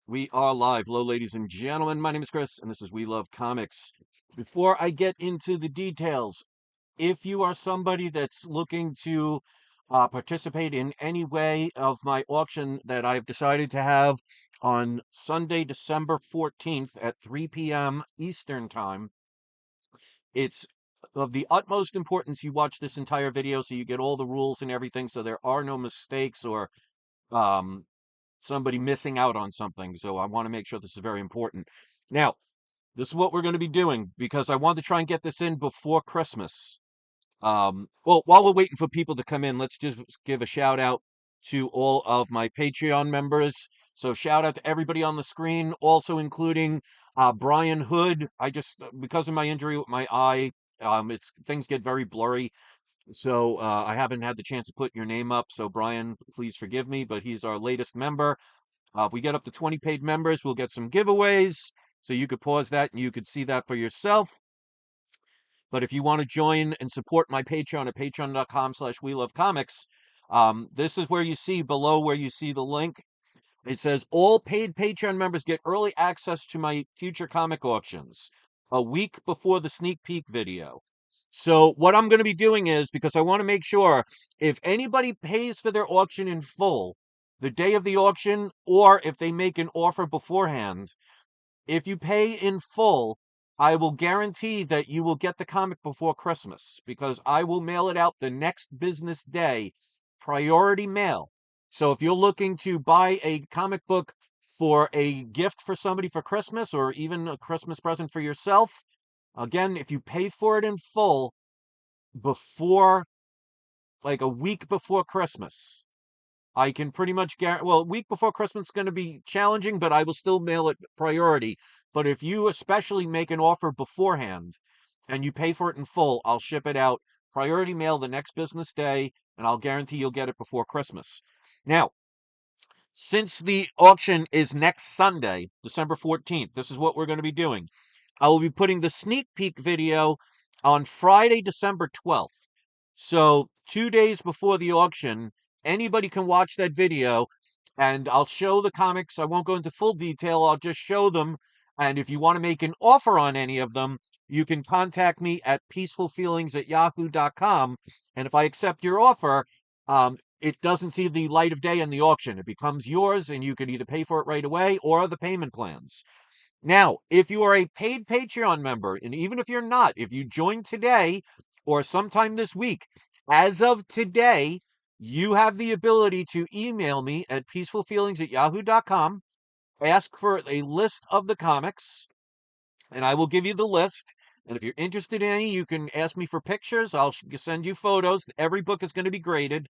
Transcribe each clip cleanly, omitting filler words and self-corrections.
We are live. Hello, ladies and gentlemen. My name is Chris, and this is We Love Comics. Before I get into the details, if you are somebody that's looking to participate in any way of my auction that I've decided to have on Sunday, December 14th at 3 p.m. Eastern Time, it's of the utmost importance you watch this entire video so you get all the rules and everything so there are no mistakes or um, somebody missing out on something. So I want to make sure this is very important. Now, this is what we're going to be doing because I want to try and get this in before Christmas. Well, while we're waiting for people to come in, let's just give a shout out to all of my Patreon members. So shout out to everybody on the screen, also including Brian Hood. I just because of my injury with my eye, it's things get very blurry. So I haven't had the chance to put your name up. So Brian, please forgive me, but he's our latest member. If we get up to 20 paid members, we'll get some giveaways. So you could pause that and you could see that for yourself. But if you want to join and support my Patreon at patreon.com/we love comics, this is where you see below where you see the link. It says all paid Patreon members get early access to my future comic auctions a week before the sneak peek video. So what I'm going to be doing is because I want to make sure if anybody pays for their auction in full the day of the auction, or if they make an offer beforehand, if you pay in full, I will guarantee that you will get the comic before Christmas because I will mail it out the next business day, priority mail. So if you're looking to buy a comic book for a gift for somebody for Christmas or even a Christmas present for yourself, again, if you pay for it in full before like a week before Christmas, I can pretty much guarantee, well, a week before Christmas is going to be challenging, but I will still mail it priority. But if you especially make an offer beforehand and you pay for it in full, I'll ship it out priority mail the next business day, and I'll guarantee you'll get it before Christmas. Now, since the auction is next Sunday, December 14th, this is what we're going to be doing. I will be putting the sneak peek video on Friday, December 12th. So 2 days before the auction, anybody can watch that video and I'll show the comics. I won't go into full detail. I'll just show them. And if you want to make an offer on any of them, you can contact me at peacefulfeelings@yahoo.com. And if I accept your offer, it doesn't see the light of day in the auction. It becomes yours and you can either pay for it right away or the payment plans. Now, if you are a paid Patreon member, and even if you're not, if you join today or sometime this week, as of today, you have the ability to email me at peacefulfeelings@yahoo.com, ask for a list of the comics, and I will give you the list. And if you're interested in any, you can ask me for pictures. I'll send you photos. Every book is going to be graded,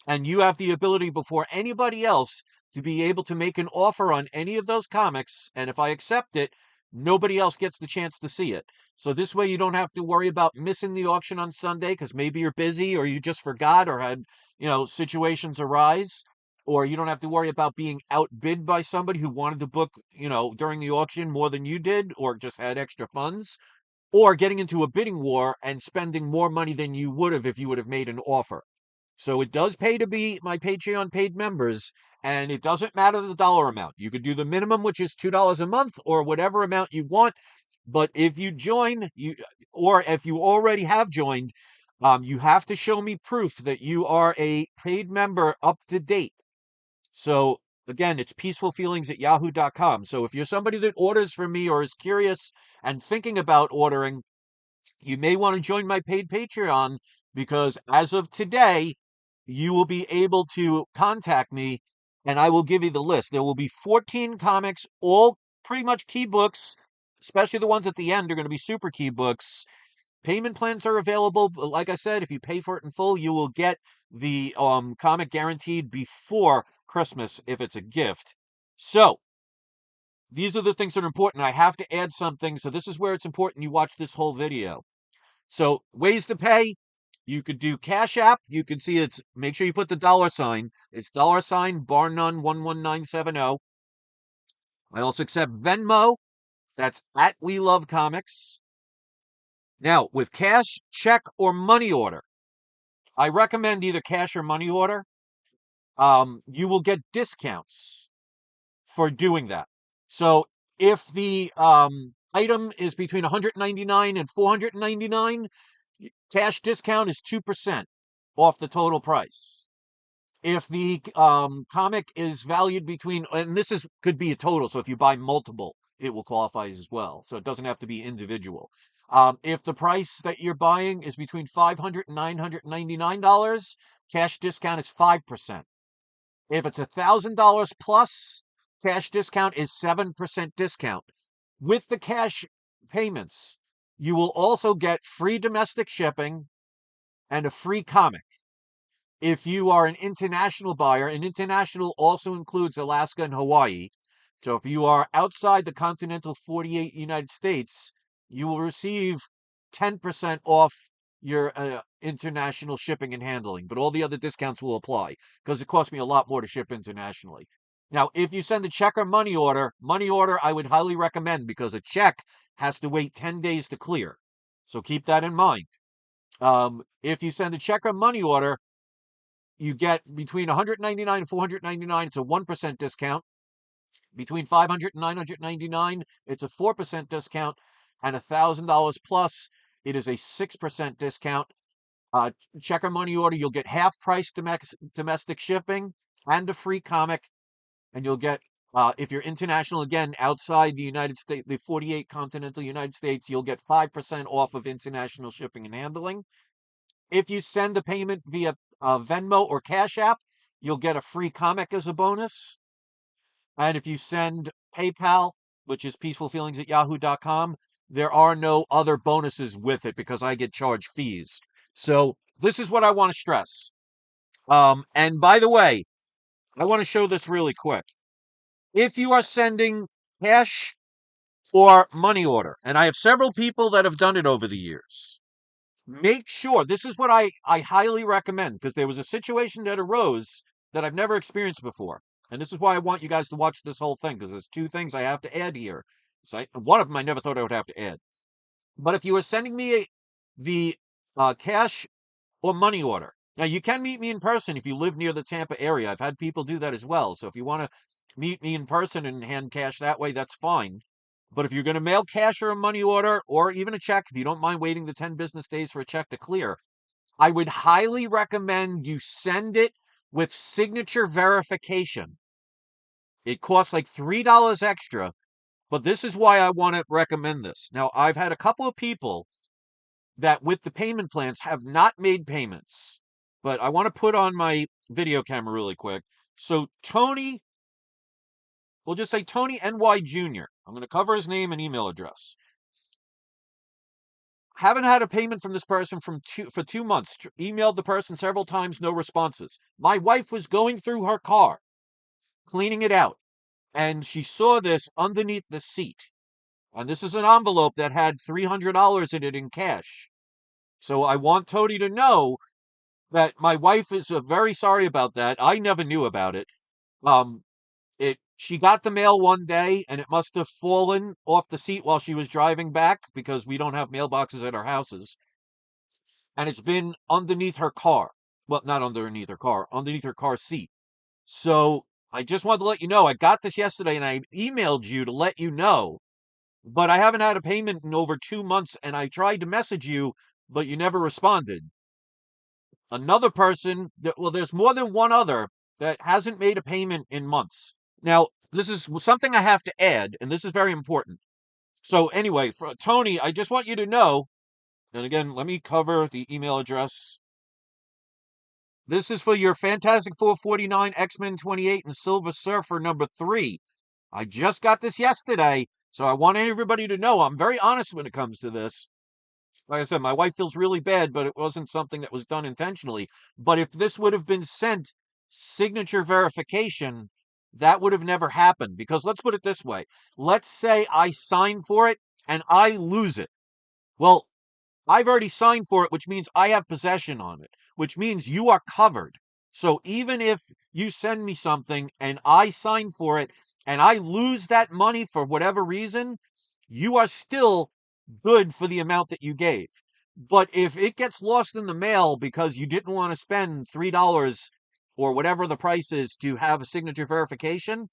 and you have the ability before anybody else to be able to make an offer on any of those comics. And if I accept it, nobody else gets the chance to see it. So this way you don't have to worry about missing the auction on Sunday because maybe you're busy or you just forgot or had, situations arise. Or you don't have to worry about being outbid by somebody who wanted the book, during the auction more than you did, or just had extra funds, or getting into a bidding war and spending more money than you would have if you would have made an offer. So it does pay to be my Patreon paid members, and it doesn't matter the dollar amount. You could do the minimum, which is $2 a month, or whatever amount you want. But if you join, or if you already have joined, you have to show me proof that you are a paid member up to date. So again, it's peacefulfeelings@yahoo.com. So if you're somebody that orders from me or is curious and thinking about ordering, you may want to join my paid Patreon because as of today, you will be able to contact me and I will give you the list. There will be 14 comics, all pretty much key books, especially the ones at the end are going to be super key books. Payment plans are available. But like I said, if you pay for it in full, you will get the comic guaranteed before Christmas if it's a gift. So these are the things that are important. I have to add something. So this is where it's important you watch this whole video. So ways to pay. You could do Cash App. You can see make sure you put the dollar sign. It's $ bar none 11970. I also accept Venmo. That's at We Love Comics. Now, with cash, check, or money order, I recommend either cash or money order. You will get discounts for doing that. So if the item is between 199 and 499, cash discount is 2% off the total price. If the comic is valued between, and this is could be a total, so if you buy multiple, it will qualify as well. So it doesn't have to be individual. If the price that you're buying is between $500 and $999, cash discount is 5%. If it's $1,000 plus, cash discount is 7% discount. With the cash payments, you will also get free domestic shipping and a free comic. If you are an international buyer, and international also includes Alaska and Hawaii. So if you are outside the continental 48 United States, you will receive 10% off your international shipping and handling, but all the other discounts will apply because it costs me a lot more to ship internationally. Now, if you send a check or money order I would highly recommend because a check has to wait 10 days to clear. So keep that in mind. If you send a check or money order, you get between 199 and 499, it's a 1% discount. Between 500 and 999, it's a 4% discount. And $1,000 plus, it is a 6% discount. Uh, Check or money order, you'll get half price domestic shipping and a free comic. And you'll get, if you're international, again, outside the United States, the 48 continental United States, you'll get 5% off of international shipping and handling. If you send a payment via Venmo or Cash App, you'll get a free comic as a bonus. And if you send PayPal, which is peacefulfeelings@yahoo.com, there are no other bonuses with it because I get charged fees. So this is what I want to stress. And by the way, I want to show this really quick. If you are sending cash or money order, and I have several people that have done it over the years, make sure this is what I highly recommend because there was a situation that arose that I've never experienced before. And this is why I want you guys to watch this whole thing because there's two things I have to add here. So one of them I never thought I would have to add. But if you are sending me the cash or money order, now you can meet me in person if you live near the Tampa area. I've had people do that as well. So if you want to meet me in person and hand cash that way, that's fine. But if you're going to mail cash or a money order or even a check, if you don't mind waiting the 10 business days for a check to clear, I would highly recommend you send it with signature verification. It costs like $3 extra, but this is why I want to recommend this. Now, I've had a couple of people that with the payment plans have not made payments, but I want to put on my video camera really quick. So Tony, we'll just say Tony NY Jr. I'm going to cover his name and email address. Haven't had a payment from this person for 2 months. Emailed the person several times, no responses. My wife was going through her car, cleaning it out, and she saw this underneath the seat. And this is an envelope that had $300 in it in cash. So I want Tony to know that my wife is very sorry about that. I never knew about it. Um, she got the mail one day and it must have fallen off the seat while she was driving back because we don't have mailboxes at our houses. And it's been underneath her car. Well, not underneath her car, underneath her car seat. So I just wanted to let you know I got this yesterday and I emailed you to let you know, but I haven't had a payment in over 2 months and I tried to message you, but you never responded. Another person well, there's more than one other that hasn't made a payment in months. Now, this is something I have to add, and this is very important. So anyway, for Tony, I just want you to know, and again, let me cover the email address. This is for your Fantastic 449, X-Men 28, and Silver Surfer number 3. I just got this yesterday, so I want everybody to know I'm very honest when it comes to this. Like I said, my wife feels really bad, but it wasn't something that was done intentionally. But if this would have been sent signature verification, that would have never happened. Because let's put it this way. Let's say I sign for it and I lose it. Well, I've already signed for it, which means I have possession on it, which means you are covered. So even if you send me something and I sign for it and I lose that money for whatever reason, you are still good for the amount that you gave. But if it gets lost in the mail because you didn't want to spend $3 or whatever the price is to have a signature verification,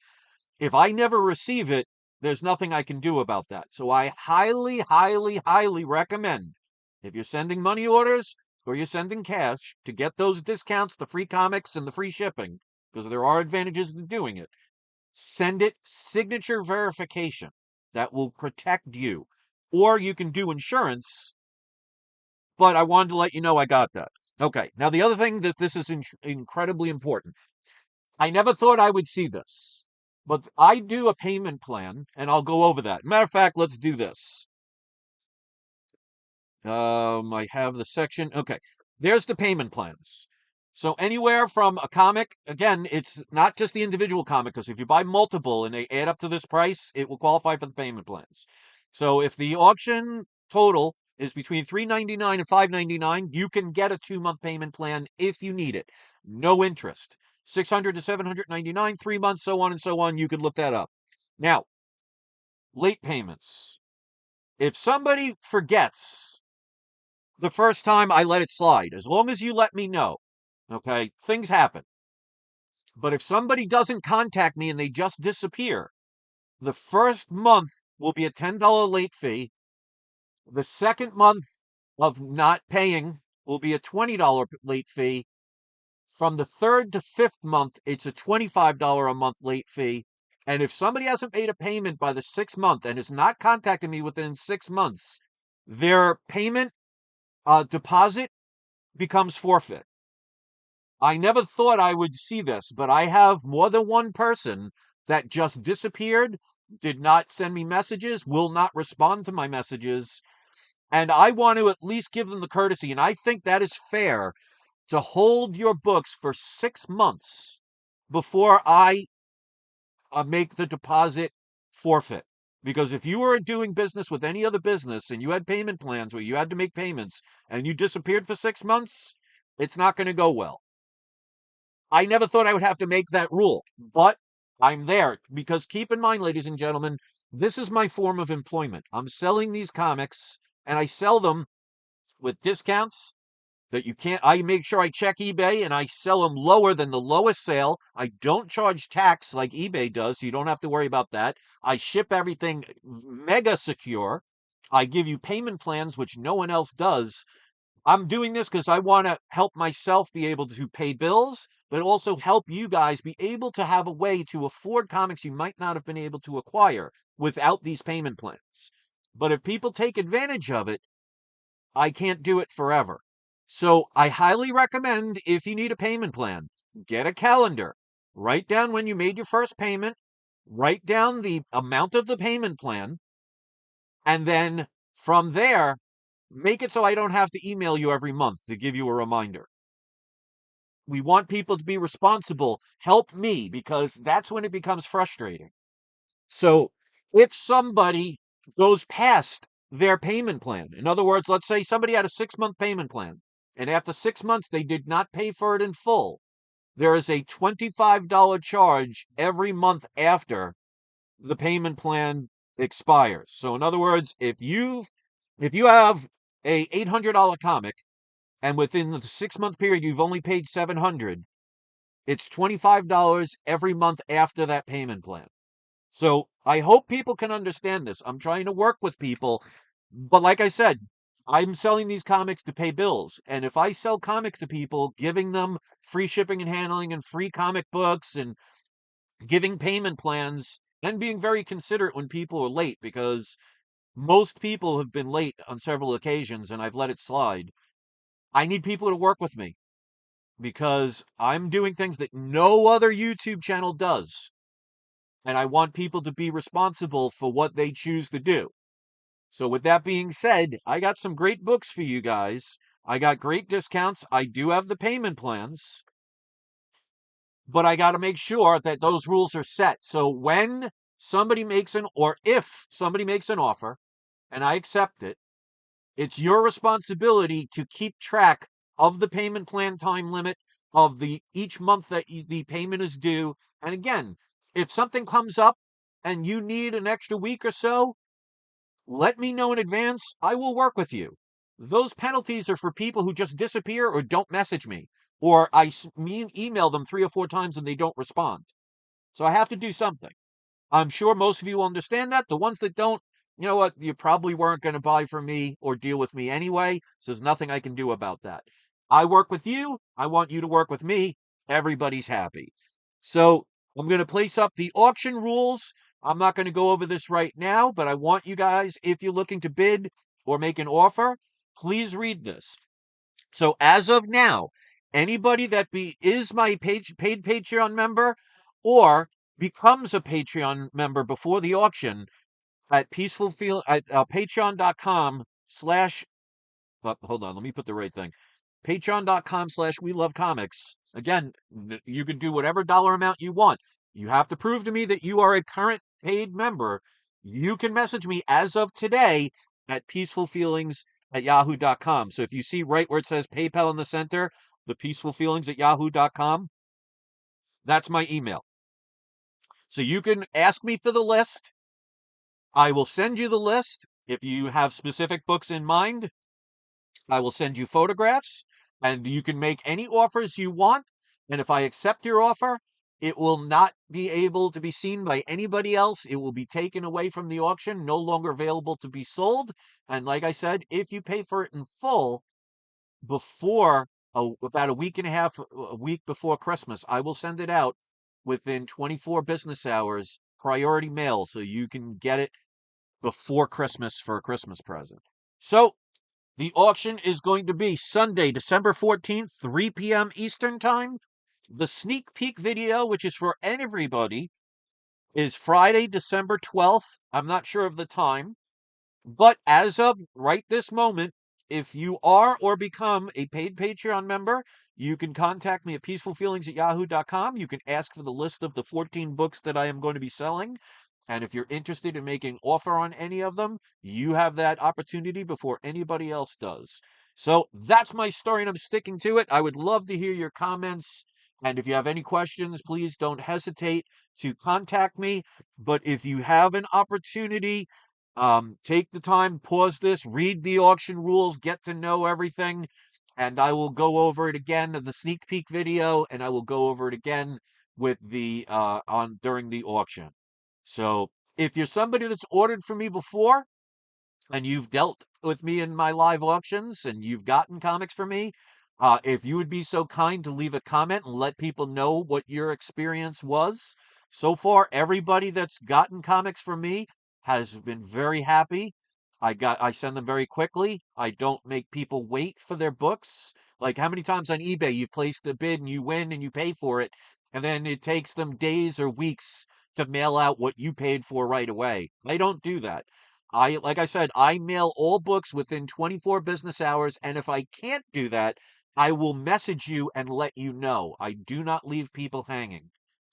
if I never receive it, There's nothing I can do about that. So I highly, highly, highly recommend, if you're sending money orders or you're sending cash, to get those discounts, the free comics and the free shipping, because there are advantages to doing it. Send it signature verification. That will protect you. Or you can do insurance, but I wanted to let you know I got that. Okay, now the other thing that this is incredibly important. I never thought I would see this, but I do a payment plan, and I'll go over that. Matter of fact, let's do this. I have the section. Okay, there's the payment plans. So anywhere from a comic, again, it's not just the individual comic, because if you buy multiple and they add up to this price, it will qualify for the payment plans. So if the auction total is between $3.99 and $5.99, you can get a 2-month payment plan if you need it. No interest. 600 to 799, 3 months, so on and so on. You can look that up. Now, late payments. If somebody forgets the first time, I let it slide. As long as you let me know, okay, things happen. But if somebody doesn't contact me and they just disappear, the first month will be a $10 late fee. The second month of not paying will be a $20 late fee. From the third to fifth month, it's a $25 a month late fee. And if somebody hasn't made a payment by the 6th month and has not contacted me within 6 months, their payment deposit becomes forfeit. I never thought I would see this, but I have more than one person that just disappeared, did not send me messages, will not respond to my messages. And I want to at least give them the courtesy, and I think that is fair, to hold your books for 6 months before I make the deposit forfeit. Because if you were doing business with any other business and you had payment plans where you had to make payments and you disappeared for 6 months, it's not going to go well. I never thought I would have to make that rule, but I'm there because keep in mind, ladies and gentlemen, this is my form of employment. I'm selling these comics and I sell them with discounts that you can't. I make sure I check eBay and I sell them lower than the lowest sale. I don't charge tax like eBay does, so you don't have to worry about that. I ship everything mega secure. I give you payment plans, which no one else does. I'm doing this because I want to help myself be able to pay bills, but also help you guys be able to have a way to afford comics you might not have been able to acquire without these payment plans. But if people take advantage of it, I can't do it forever. So I highly recommend, if you need a payment plan, get a calendar. Write down when you made your first payment, write down the amount of the payment plan, and then from there, make it so I don't have to email you every month to give you a reminder. We want people to be responsible. Help me, because that's when it becomes frustrating. So if somebody goes past their payment plan, in other words, let's say somebody had a 6-month payment plan, and after 6 months they did not pay for it in full, there is a $25 charge every month after the payment plan expires. So in other words, if you have a $800 comic and within the 6-month period you've only paid $700, it's $25 every month after that payment plan. So I hope people can understand this. I'm trying to work with people, but like I said, I'm selling these comics to pay bills. And if I sell comics to people, giving them free shipping and handling and free comic books and giving payment plans and being very considerate when people are late, because most people have been late on several occasions and I've let it slide. I need people to work with me because I'm doing things that no other YouTube channel does. And I want people to be responsible for what they choose to do. So with that being said, I got some great books for you guys. I got great discounts. I do have the payment plans, but I got to make sure that those rules are set. So when somebody makes or if somebody makes an offer and I accept it, it's your responsibility to keep track of the payment plan time limit, of the each month that the payment is due. And again, if something comes up and you need an extra week or so, let me know in advance. I will work with you. Those penalties are for people who just disappear or don't message me, or I email them 3 or 4 times and they don't respond. So I have to do something. I'm sure most of you will understand that. The ones that don't, you know what, you probably weren't going to buy from me or deal with me anyway. So there's nothing I can do about that. I work with you. I want you to work with me. Everybody's happy. So I'm going to place up the auction rules. I'm not going to go over this right now, but I want you guys, if you're looking to bid or make an offer, please read this. So as of now, anybody that is my paid Patreon member or becomes a Patreon member before the auction at patreon.com slash hold on, let me put the right thing. Patreon.com slash we love comics. Again, you can do whatever dollar amount you want. You have to prove to me that you are a current paid member. You can message me as of today at peacefulfeelings@yahoo.com. So if you see right where it says PayPal in the center, the peacefulfeelings@yahoo.com, that's my email. So you can ask me for the list. I will send you the list. If you have specific books in mind, I will send you photographs and you can make any offers you want. And if I accept your offer, it will not be able to be seen by anybody else. It will be taken away from the auction, no longer available to be sold. And like I said, if you pay for it in full before about a week and a half, a week before Christmas, I will send it out within 24 business hours, priority mail, so you can get it before Christmas for a Christmas present. So the auction is going to be Sunday, December 14th, 3 p.m. Eastern Time. The sneak peek video, which is for everybody, is Friday, December 12th. I'm not sure of the time. But as of right this moment, if you are or become a paid Patreon member, you can contact me at peacefulfeelings@yahoo.com. You can ask for the list of the 14 books that I am going to be selling. And if you're interested in making an offer on any of them, you have that opportunity before anybody else does. So that's my story, and I'm sticking to it. I would love to hear your comments. And if you have any questions, please don't hesitate to contact me. But if you have an opportunity, take the time, pause this, read the auction rules, get to know everything, and I will go over it again in the sneak peek video, and I will go over it again with the on during the auction. So if you're somebody that's ordered from me before, and you've dealt with me in my live auctions and you've gotten comics from me, if you would be so kind to leave a comment and let people know what your experience was. So far, everybody that's gotten comics from me has been very happy. I send them very quickly. I don't make people wait for their books. Like how many times on eBay you've placed a bid and you win and you pay for it, and then it takes them days or weeks to mail out what you paid for right away. I don't do that. Like I said, I mail all books within 24 business hours, and if I can't do that, I will message you and let you know. I do not leave people hanging.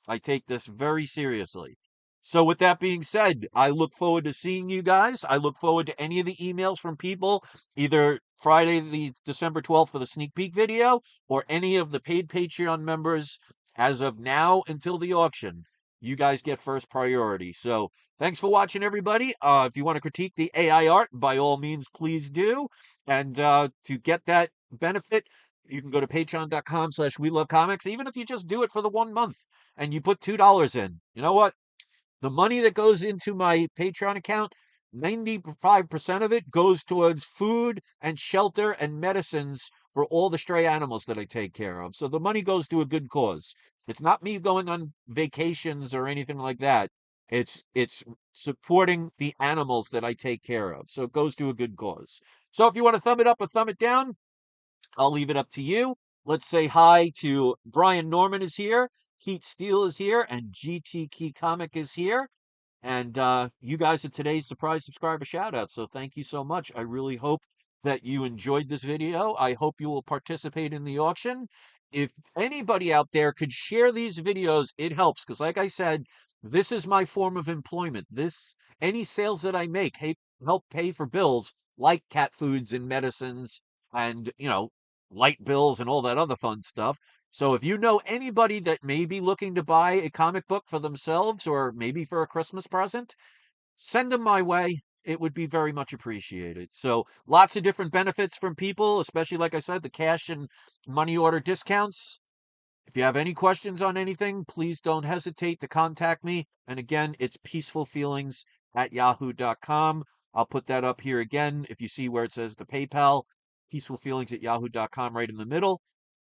I take this very seriously. So with that being said, I look forward to seeing you guys. I look forward to any of the emails from people, either Friday, the December 12th for the sneak peek video, or any of the paid Patreon members as of now until the auction. You guys get first priority. So thanks for watching, everybody. If you want to critique the AI art, by all means, please do. And to get that benefit, you can go to patreon.com/slash we love comics. Even if you just do it for the 1 month and you put $2 in, you know what? The money that goes into my Patreon account, 95% of it goes towards food and shelter and medicines for all the stray animals that I take care of. So the money goes to a good cause. It's not me going on vacations or anything like that. It's supporting the animals that I take care of. So it goes to a good cause. So if you want to thumb it up or thumb it down, I'll leave it up to you. Let's say hi to Brian Norman is here, Keith Steele is here, and GT Key Comic is here. And you guys are today's surprise subscriber shout out. So thank you so much. I really hope that you enjoyed this video. I hope you will participate in the auction. If anybody out there could share these videos, it helps. Because like I said, this is my form of employment. Any sales that I make help pay for bills like cat foods and medicines and, light bills and all that other fun stuff. So if you know anybody that may be looking to buy a comic book for themselves or maybe for a Christmas present, send them my way. It would be very much appreciated. So lots of different benefits from people, especially like I said, the cash and money order discounts. If you have any questions on anything, please don't hesitate to contact me. And again, it's peacefulfeelings@yahoo.com. I'll put that up here again. If you see where it says the PayPal, peacefulfeelings@yahoo.com right in the middle.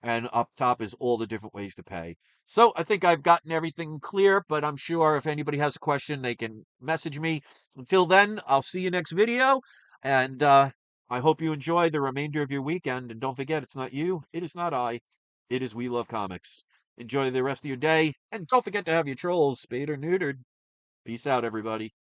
And up top is all the different ways to pay. So I think I've gotten everything clear, but I'm sure if anybody has a question, they can message me. Until then, I'll see you next video. And I hope you enjoy the remainder of your weekend. And don't forget, it's not you, it is not I. It is We Love Comics. Enjoy the rest of your day, and don't forget to have your trolls spayed or neutered. Peace out, everybody.